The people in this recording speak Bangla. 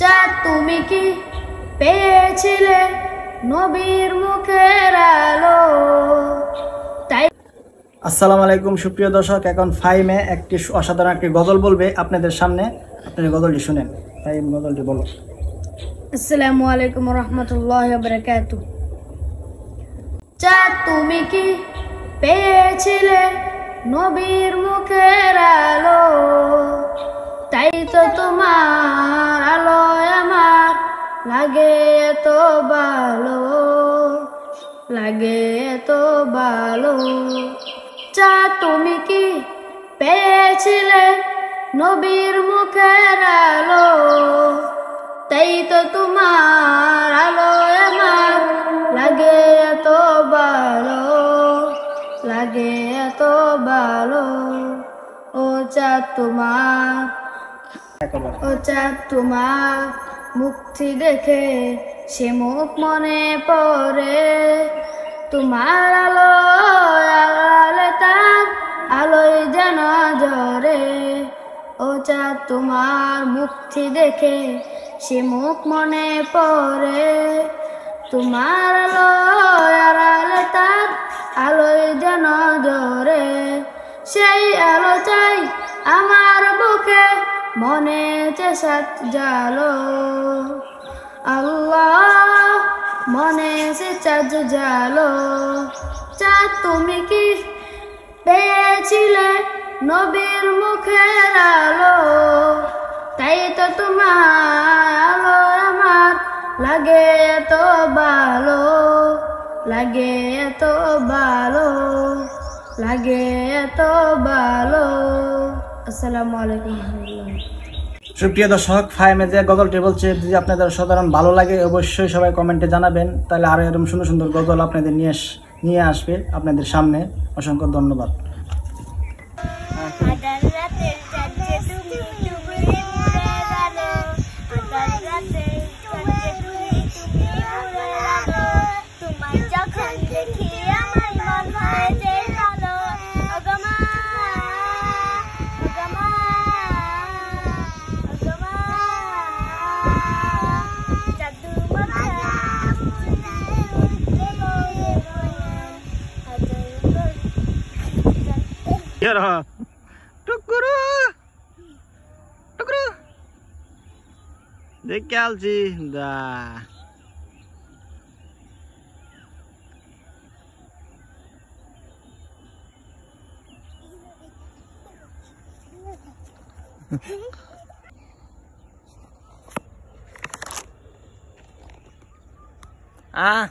চাঁদ তুমি কি পেয়েছিলে নবীর মুখের আলো? তাই আসসালামু আলাইকুম সুপ্রিয় দর্শক, এখন ফাইমে একটি অসাধারণ একটি গজল বলবে আপনাদের সামনে। আপনারা গজলটি শুনেন। ফাইম গজলটি বলো। আসসালামু আলাইকুম রহমতুল্লাহি ওয়া বারাকাতুহু। চাঁদ তুমি কি পেয়েছিলে নবীর মুখের আলো? তাই তো তোমার আলোয় আমার লাগে এত ভালো, লাগে এত ভালো। চাঁদ তুমি কি পেয়েছিলে নবীর মুখের আলো? তাই তো তোমার আলোয় আমার লাগে এত ভালো, লাগে এত ভালো। ও চাঁদ তোমার, ও চাঁদ তোমার মুক্তি দেখে সে মুখ মনে পড়ে। তোমার আলো আড়ালে তার আলোয় যেন জ্বরে। ও চাঁদ তোমার মুক্তি দেখে সে মুখ মনে পড়ে। তোমার আলো আড়ালে তার আলোয় যেন জ্বরে। সেই আলো চাই আমার বুকে, মনে চেষাত জালো। আল্লাহ মনে সে চাঁদ জালো। চাঁদ তুমি কি পেয়েছিলে নবীর মুখের আলো? তাই তো তোমার আলো আমার লাগে এত ভালো, লাগে এত ভালো, লাগে এত ভালো। আসসালামু আলাইকুম। সুপ্রিয় দর্শক, ফাইমে যে গজলটি বলছে যদি আপনাদের সাধারণ ভালো লাগে অবশ্যই সবাই কমেন্টে জানাবেন, তাহলে আরও এরকম সুন্দর সুন্দর গজল আপনাদের নিয়ে আসবে আপনাদের সামনে। অসংখ্য ধন্যবাদ। টুকুরু টুকুরু দেখে আলছি দা। Ah